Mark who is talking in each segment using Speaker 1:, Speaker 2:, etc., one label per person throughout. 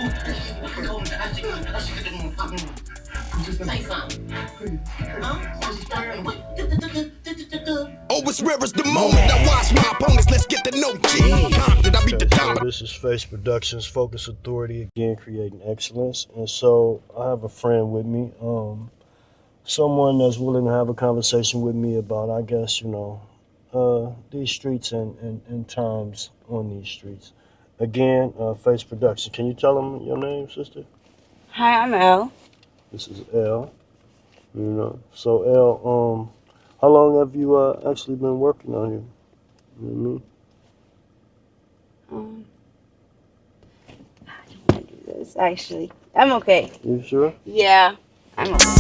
Speaker 1: Say something.
Speaker 2: Oh, it's rare as the moment I watch my opponents. Let's get the note. Compton, I beat the dollar.
Speaker 3: This is F.A.C.E Productions, Focus Authority, again creating excellence. And so I have a friend with me, someone that's willing to have a conversation with me about, I guess, these streets and times on these streets. Again, F.A.C.E Production. Can you tell them your name, sister?
Speaker 4: Hi, I'm Elle.
Speaker 3: This is L. So L, how long have you actually been working on here? You know what I mean?
Speaker 4: I don't want to do this, actually. I'm okay.
Speaker 3: You sure?
Speaker 4: Yeah, I'm okay.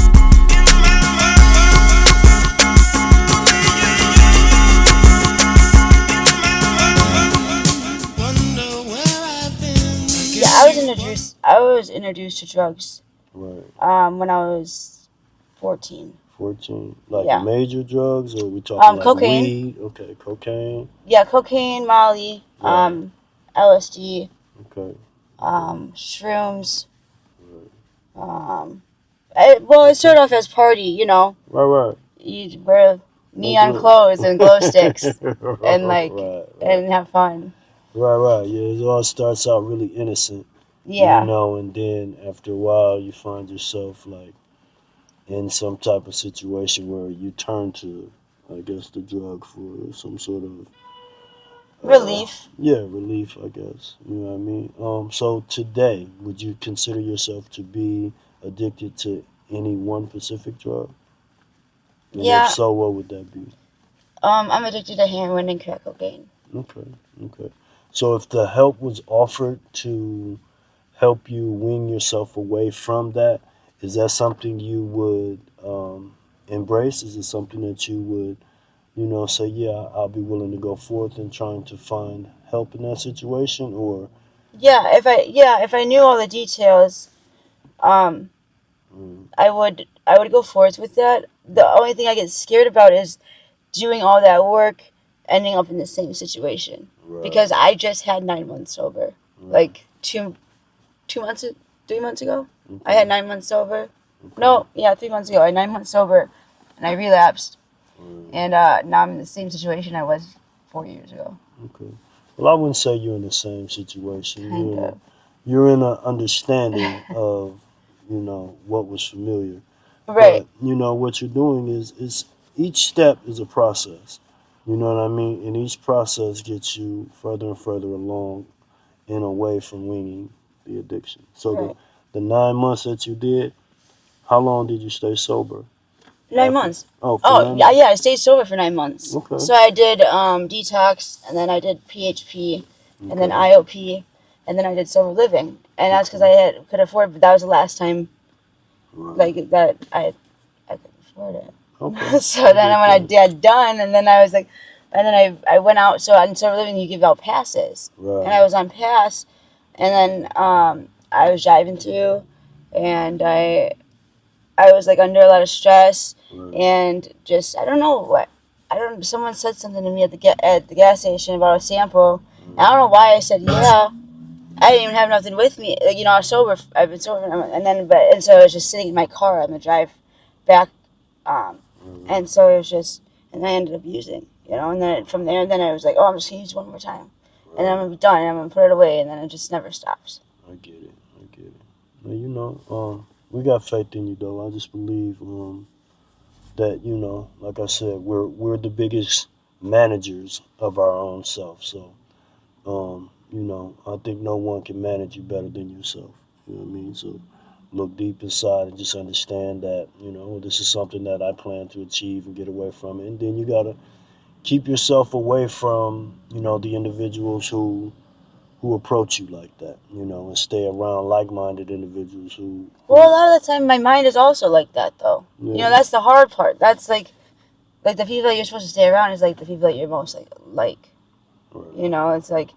Speaker 4: Yeah, I was introduced to drugs
Speaker 3: Right.
Speaker 4: when I was 14.
Speaker 3: 14. Like
Speaker 4: Yeah.
Speaker 3: major drugs, or we talking like
Speaker 4: Cocaine.
Speaker 3: weed? Okay, cocaine.
Speaker 4: Yeah, cocaine, Molly,
Speaker 3: Right.
Speaker 4: LSD,
Speaker 3: Okay.
Speaker 4: shrooms. It started off as party,
Speaker 3: Right.
Speaker 4: You wear neon clothes and glow sticks and and have fun.
Speaker 3: Right. Yeah, it all starts out really innocent.
Speaker 4: Yeah.
Speaker 3: And then after a while you find yourself like in some type of situation where you turn to, I guess, the drug for some sort of
Speaker 4: Relief.
Speaker 3: Relief, I guess. You know what I mean? So today, would you consider yourself to be addicted to any one specific drug? And
Speaker 4: Yeah.
Speaker 3: if so, what would that be?
Speaker 4: I'm addicted to heroin and crack cocaine.
Speaker 3: Okay. So if the help was offered to help you wean yourself away from that, is that something you would embrace? Is it something that you would, say, yeah, I'll be willing to go forth and trying to find help in that situation? Or
Speaker 4: If I knew all the details, I would go forth with that. The only thing I get scared about is doing all that work, ending up in the same situation.
Speaker 3: Right.
Speaker 4: Because I just had 9 months sober, like 3 months ago.
Speaker 3: Okay.
Speaker 4: I had 9 months sober.
Speaker 3: Okay.
Speaker 4: No, yeah, 3 months ago. I had 9 months sober, and I relapsed. And now I'm in the same situation I was 4 years ago.
Speaker 3: Okay. Well, I wouldn't say you're in the same situation.
Speaker 4: Kind of.
Speaker 3: You're in an understanding of, what was familiar.
Speaker 4: Right.
Speaker 3: But, what you're doing is each step is a process. You know what I mean? And each process gets you further and further along and away from weaning the addiction. So
Speaker 4: Right.
Speaker 3: the 9 months that you did, how long did you stay sober?
Speaker 4: 9 months.
Speaker 3: Oh,
Speaker 4: Yeah, I stayed sober for 9 months.
Speaker 3: Okay.
Speaker 4: So I did detox, and then I did PHP, and then IOP, and then I did sober living. And that's because I could afford, but that was the last time,
Speaker 3: Right.
Speaker 4: that I could afford it.
Speaker 3: Okay.
Speaker 4: So then when I did done, and then I was like, and then I went out. So on sober living, you give out passes,
Speaker 3: Right.
Speaker 4: and I was on pass, and then I was driving through, and I was like under a lot of stress,
Speaker 3: Right.
Speaker 4: and just I don't know what someone said something to me at the gas station about a sample. And I don't know why I said yeah. I didn't even have nothing with me. Like, I was sober. I've been sober, and so I was just sitting in my car on the drive back, and so it was just, and I ended up using, and then from there, then I was like, oh, I'm just gonna use one more time, and then I'm gonna be done, and I'm gonna put it away, and then it just never stops.
Speaker 3: I get it. Well, we got faith in you, though. I just believe that, like I said, we're the biggest managers of our own self. So, I think no one can manage you better than yourself. You know what I mean? So look deep inside and just understand that, this is something that I plan to achieve and get away from it. And then you got to keep yourself away from, the individuals who approach you like that, and stay around like-minded individuals who
Speaker 4: Well, a lot of the time, my mind is also like that, though.
Speaker 3: Yeah.
Speaker 4: That's the hard part. That's like the people that you're supposed to stay around is like the people that you're most like.
Speaker 3: Right.
Speaker 4: It's like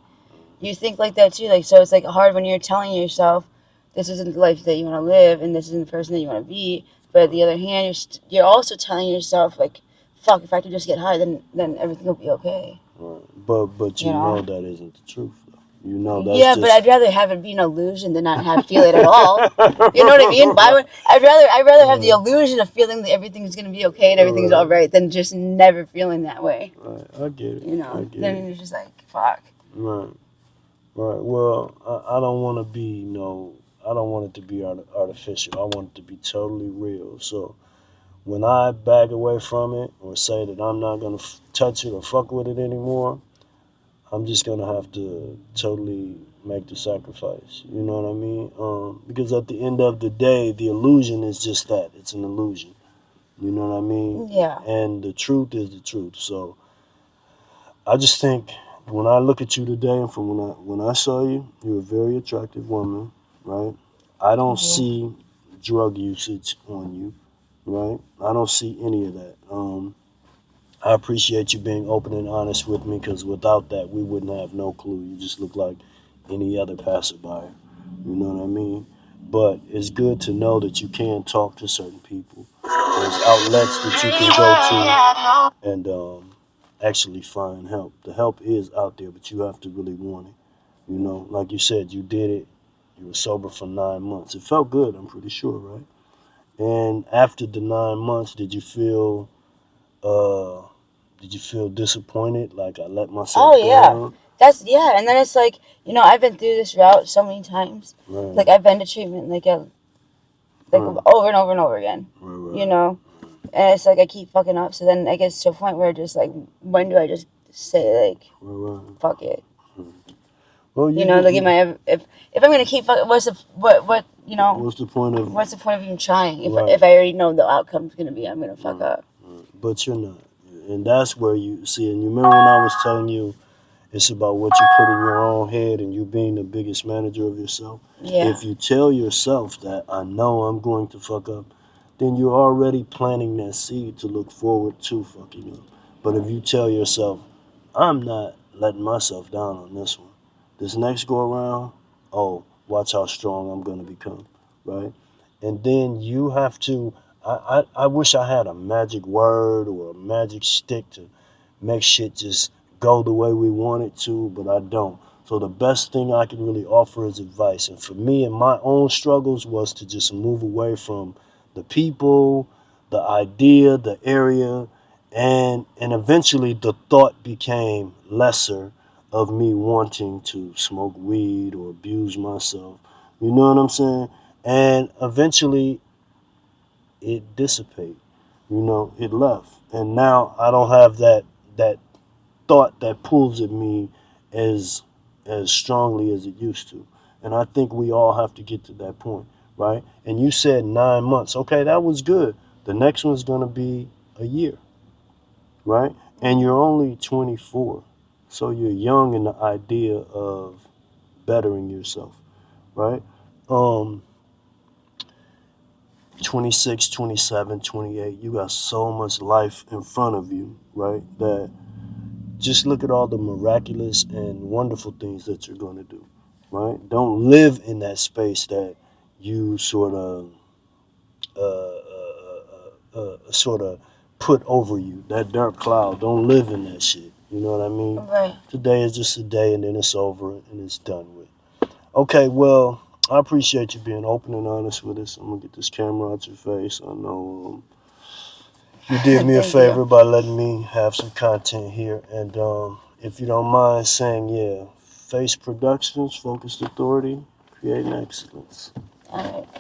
Speaker 4: you think like that too. Like, so it's like hard when you're telling yourself this isn't the life that you want to live and this isn't the person that you want to be. But on the other hand, you're also telling yourself like, fuck, if I could just get high, then everything will be okay.
Speaker 3: Right. But you know that isn't the truth, though. You know, that's
Speaker 4: Yeah,
Speaker 3: just...
Speaker 4: but I'd rather have it be an illusion than not have feel it at all. You know what I mean? I'd rather have the illusion of feeling that everything's gonna be okay and everything's all right than just never feeling that way.
Speaker 3: Right, I get it.
Speaker 4: You know,
Speaker 3: I get
Speaker 4: then
Speaker 3: it.
Speaker 4: it's just like fuck.
Speaker 3: Right, right. Well, I don't want to be, I don't want it to be artificial. I want it to be totally real. So when I back away from it or say that I'm not gonna touch it or fuck with it anymore, I'm just gonna have to totally make the sacrifice. You know what I mean? Because at the end of the day, the illusion is just that. It's an illusion. You know what I mean?
Speaker 4: Yeah.
Speaker 3: And the truth is the truth. So I just think when I look at you today and from when I saw you, you're a very attractive woman, right? I don't see drug usage on you, right? I don't see any of that. I appreciate you being open and honest with me because without that, we wouldn't have no clue. You just look like any other passerby. You know what I mean? But it's good to know that you can talk to certain people. There's outlets that you can go to and actually find help. The help is out there, but you have to really want it. You know, like you said, you did it. You were sober for 9 months. It felt good, I'm pretty sure, right? And after the 9 months, uh, did you feel disappointed? Like I let myself
Speaker 4: Oh yeah.
Speaker 3: down?
Speaker 4: And then it's like, I've been through this route so many times.
Speaker 3: Right.
Speaker 4: Like I've been to treatment like
Speaker 3: Right.
Speaker 4: over and over and over again.
Speaker 3: Right.
Speaker 4: You know? And it's like I keep fucking up. So then it gets to a point where just like, when do I just say like,
Speaker 3: Right.
Speaker 4: fuck it?
Speaker 3: Well,
Speaker 4: Like if I'm gonna keep fucking, what's the
Speaker 3: what's the point of?
Speaker 4: what's the point of even trying
Speaker 3: Right.
Speaker 4: if I already know the outcome's gonna be I'm gonna fuck up.
Speaker 3: But you're not, and that's where you see. And you remember when I was telling you, it's about what you put in your own head and you being the biggest manager of yourself.
Speaker 4: Yeah.
Speaker 3: If you tell yourself that I know I'm going to fuck up, then you're already planting that seed to look forward to fucking up. But if you tell yourself, I'm not letting myself down on this one. This next go around, oh, watch how strong I'm going to become, right? And then you have to, I wish I had a magic word or a magic stick to make shit just go the way we want it to, but I don't. So the best thing I can really offer is advice. And for me and my own struggles was to just move away from the people, the idea, the area, and eventually the thought became lesser of me wanting to smoke weed or abuse myself. You know what I'm saying? And eventually it dissipated. It left. And now I don't have that thought that pulls at me as strongly as it used to. And I think we all have to get to that point, right? And you said 9 months. Okay, that was good. The next one's gonna be a year, right? And you're only 24. So you're young in the idea of bettering yourself, right? Um 26, 27, 28, you got so much life in front of you, right? That just look at all the miraculous and wonderful things that you're going to do, right? Don't live in that space that you sort of put over you, that dark cloud. Don't live in that shit. You know what I mean?
Speaker 4: Right.
Speaker 3: Today is just a day, and then it's over and it's done with. Okay, well, I appreciate you being open and honest with us. I'm gonna get this camera out your face. I know you did me a favor by letting me have some content here, and if you don't mind saying, yeah, Face Productions, Focused Authority, Creating Excellence.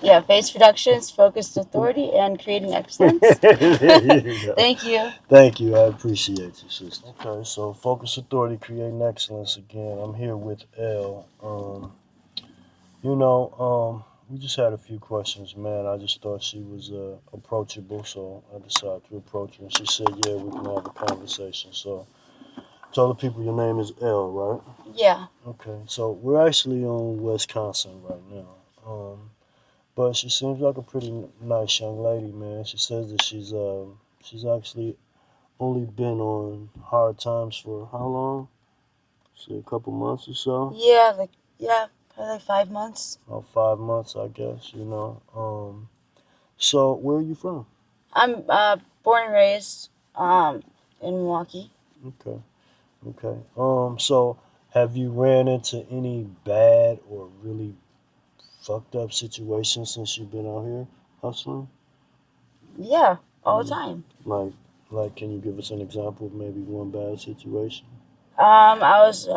Speaker 4: Yeah, F.A.C.E Productions, Focused Authority, and Creating Excellence.
Speaker 3: There you go.
Speaker 4: Thank you.
Speaker 3: Thank you. I appreciate you, sister. Okay, so Focus Authority, Creating Excellence again. I'm here with Elle. We just had a few questions, man. I just thought she was approachable, so I decided to approach her. And she said, yeah, we can have a conversation. So tell the people your name is Elle, right?
Speaker 4: Yeah.
Speaker 3: Okay, so we're actually on Wisconsin right now. But she seems like a pretty nice young lady, man. She says that she's actually only been on hard times for how long? Say a couple months or so.
Speaker 4: Yeah, probably like 5 months.
Speaker 3: About 5 months, I guess. So where are you from?
Speaker 4: I'm born and raised in Milwaukee.
Speaker 3: Okay. So Have you ran into any bad or really fucked up situations since you've been out here hustling?
Speaker 4: Yeah, all the
Speaker 3: Mm.
Speaker 4: time.
Speaker 3: Like, can you give us an example of maybe one bad situation?
Speaker 4: I was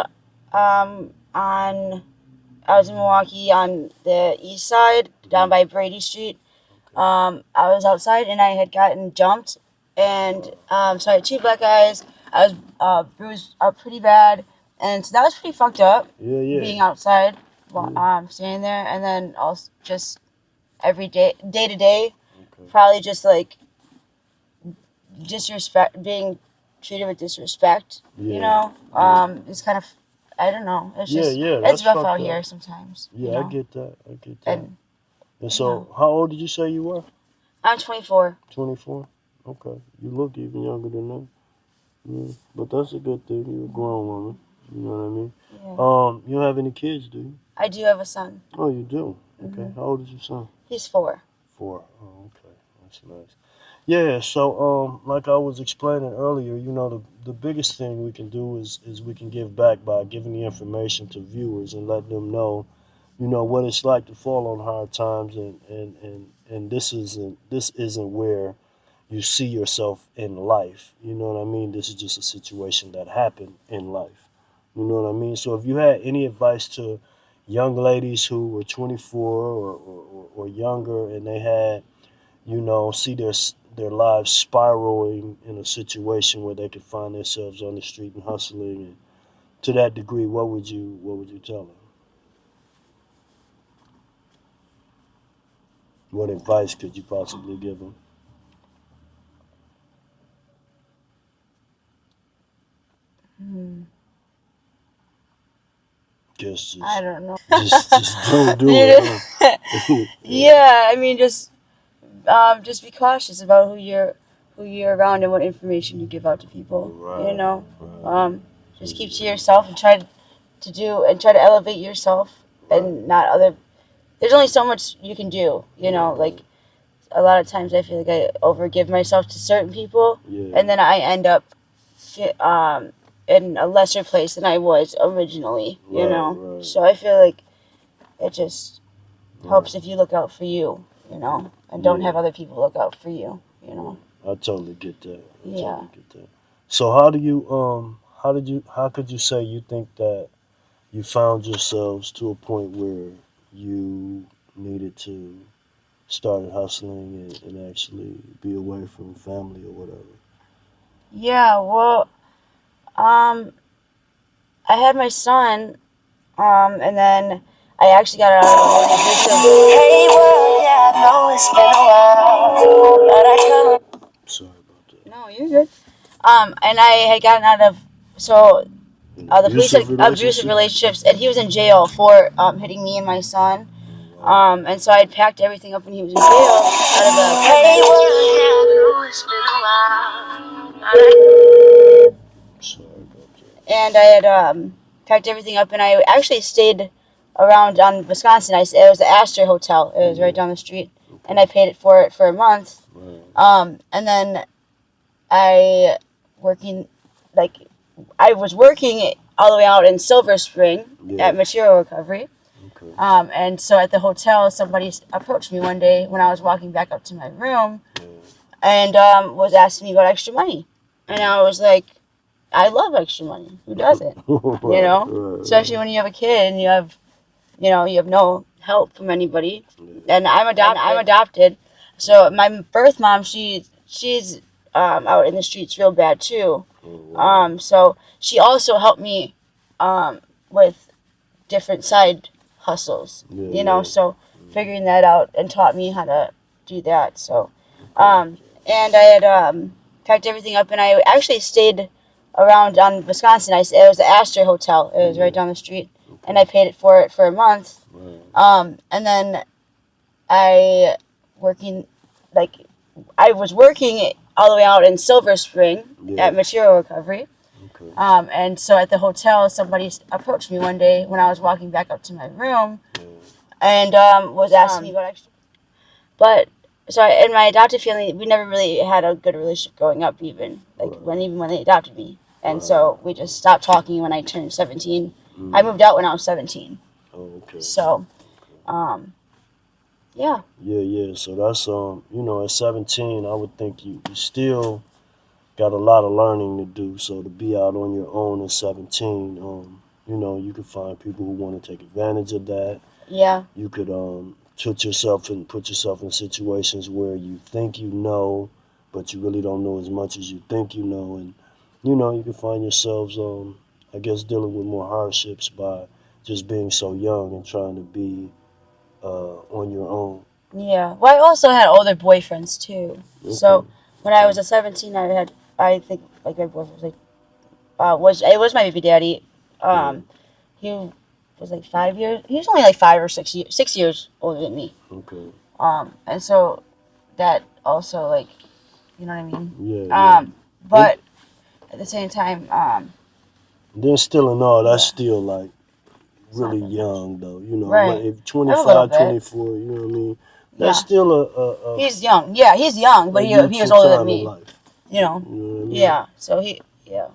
Speaker 4: um on I was in Milwaukee on the east side, down by Brady Street.
Speaker 3: Okay.
Speaker 4: I was outside and I had gotten jumped, and so I had two black guys. I was bruised up pretty bad, and so that was pretty fucked up.
Speaker 3: Yeah, yeah.
Speaker 4: Being outside,
Speaker 3: Yeah.
Speaker 4: standing there, and then also just every day to day,
Speaker 3: Okay.
Speaker 4: probably just like disrespect, being treated with disrespect.
Speaker 3: Yeah.
Speaker 4: You know,
Speaker 3: Yeah.
Speaker 4: it's kind of, I don't know. It's
Speaker 3: Yeah,
Speaker 4: just
Speaker 3: yeah,
Speaker 4: it's
Speaker 3: that's
Speaker 4: rough
Speaker 3: fucked
Speaker 4: out
Speaker 3: up.
Speaker 4: here sometimes.
Speaker 3: Yeah,
Speaker 4: You
Speaker 3: I
Speaker 4: know,
Speaker 3: get that. I get that.
Speaker 4: and
Speaker 3: And
Speaker 4: you
Speaker 3: so,
Speaker 4: know,
Speaker 3: how old did you say you were?
Speaker 4: I'm 24.
Speaker 3: 24? Okay. You look even younger than that. Yeah. But that's a good thing. You're a grown woman. You know what I mean?
Speaker 4: Yeah.
Speaker 3: You don't have any kids, do you?
Speaker 4: I do have a son.
Speaker 3: Oh, you do? Okay.
Speaker 4: Mhm.
Speaker 3: How old is your son?
Speaker 4: He's 4.
Speaker 3: 4. Oh, okay. That's nice. Yeah, so like I was explaining earlier, the biggest thing we can do is we can give back by giving the information to viewers and let them know, what it's like to fall on hard times, and this isn't where you see yourself in life. You know what I mean? This is just a situation that happened in life. You know what I mean? So if you had any advice to young ladies who were 24 or younger, and they had, see their lives spiraling in a situation where they could find themselves on the street and hustling, and to that degree, what would you tell them? What advice could you possibly give them?
Speaker 4: Hmm.
Speaker 3: Just
Speaker 4: I don't know.
Speaker 3: just don't do
Speaker 4: You
Speaker 3: it,
Speaker 4: know?
Speaker 3: huh?
Speaker 4: Yeah, I mean, just be cautious about who you're around and what information you give out to people. You
Speaker 3: Right,
Speaker 4: know,
Speaker 3: right,
Speaker 4: just keep to yourself and try to elevate yourself
Speaker 3: right,
Speaker 4: and not other. There's only so much you can do. Like a lot of times I feel like I overgive myself to certain people,
Speaker 3: yeah,
Speaker 4: and then I end up in a lesser place than I was originally.
Speaker 3: right, right,
Speaker 4: So I feel like it just
Speaker 3: right.
Speaker 4: helps if you look out for you. And don't
Speaker 3: Yeah,
Speaker 4: have other people look out for you.
Speaker 3: I totally get that. I
Speaker 4: Yeah.
Speaker 3: totally get that. So how could you say you think that you found yourselves to a point where you needed to start hustling and actually be away from family or whatever?
Speaker 4: Yeah. Well, um, I had my son, and then I actually got out of a really abusive. Hey world, yeah, I know it's been a while, but I come.
Speaker 3: Sorry about that.
Speaker 4: No, you're good. And I had gotten out of so
Speaker 3: An
Speaker 4: the police had
Speaker 3: abusive
Speaker 4: abusive
Speaker 3: relationship?
Speaker 4: relationships, and he was in jail for hitting me and my son.
Speaker 3: Oh, wow.
Speaker 4: And so I had packed everything up when he was in jail out of a. Hey world, yeah, I know it's been a while, but I.
Speaker 3: Sorry about that.
Speaker 4: And I had packed everything up, and I actually stayed around on Wisconsin. It was the Aster Hotel. It was right down the street, and I paid for it for a month.
Speaker 3: Right.
Speaker 4: And then I working like I was working all the way out in Silver Spring
Speaker 3: Yeah.
Speaker 4: at Material Recovery.
Speaker 3: Okay.
Speaker 4: And so at the hotel, somebody approached me one day when I was walking back up to my room,
Speaker 3: Yeah.
Speaker 4: and was asking me about extra money, and I was like, I love extra money. Who doesn't?
Speaker 3: Right,
Speaker 4: Especially when you have a kid and you have no help from anybody.
Speaker 3: Yeah.
Speaker 4: And I'm adopted. So my birth mom, she's out in the streets real bad too.
Speaker 3: Oh, wow.
Speaker 4: So she also helped me with different side hustles.
Speaker 3: Yeah, yeah.
Speaker 4: So figuring that out and taught me how to do that. So
Speaker 3: Okay.
Speaker 4: and I had packed everything up, and I actually stayed around on Wisconsin. It was the Aster Hotel. It was right down the street, and I paid for it for a month.
Speaker 3: Right.
Speaker 4: And then I working like I was working all the way out in Silver Spring
Speaker 3: Yeah.
Speaker 4: at Material Recovery.
Speaker 3: Okay.
Speaker 4: And so at the hotel, somebody approached me one day when I was walking back up to my room,
Speaker 3: Yeah.
Speaker 4: and was asking me about extra. But so in my adopted family, we never really had a good relationship growing up, even
Speaker 3: Right.
Speaker 4: when they adopted me, and
Speaker 3: Right.
Speaker 4: so we just stopped talking when I turned 17. I moved out when I was 17.
Speaker 3: Oh, okay.
Speaker 4: So, yeah.
Speaker 3: Yeah. So that's at 17, I would think you still got a lot of learning to do. So to be out on your own at 17, you could find people who want to take advantage of that.
Speaker 4: Yeah.
Speaker 3: You could put yourself in situations where you think you know, but you really don't know as much as you think you know, and you can find yourselves I guess dealing with more hardships by just being so young and trying to be on your own.
Speaker 4: Yeah. Well, I also had older boyfriends too.
Speaker 3: Okay.
Speaker 4: So when I was at 17, I think like my boyfriend was like, it was my baby daddy. He was like 5 years. He was only like 5 or 6 years older than me.
Speaker 3: Okay.
Speaker 4: And so that also like, you know what I mean.
Speaker 3: Yeah.
Speaker 4: But at the same time,
Speaker 3: Then still in all, that's
Speaker 4: Yeah.
Speaker 3: still like really
Speaker 4: Not that
Speaker 3: young though.
Speaker 4: Right.
Speaker 3: If
Speaker 4: A little
Speaker 3: 25,
Speaker 4: bit.
Speaker 3: 24, you know what I mean? That's
Speaker 4: Yeah.
Speaker 3: still a
Speaker 4: He's young. Yeah, he's young, but he was
Speaker 3: youthful
Speaker 4: older than
Speaker 3: time in
Speaker 4: me.
Speaker 3: life.
Speaker 4: You know.
Speaker 3: You know what I mean?
Speaker 4: Yeah. So yeah.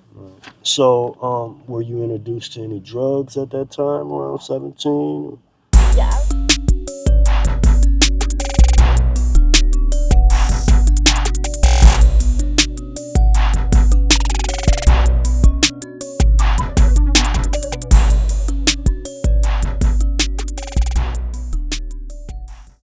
Speaker 3: So, were you introduced to any drugs at that time around 17?
Speaker 4: Yeah.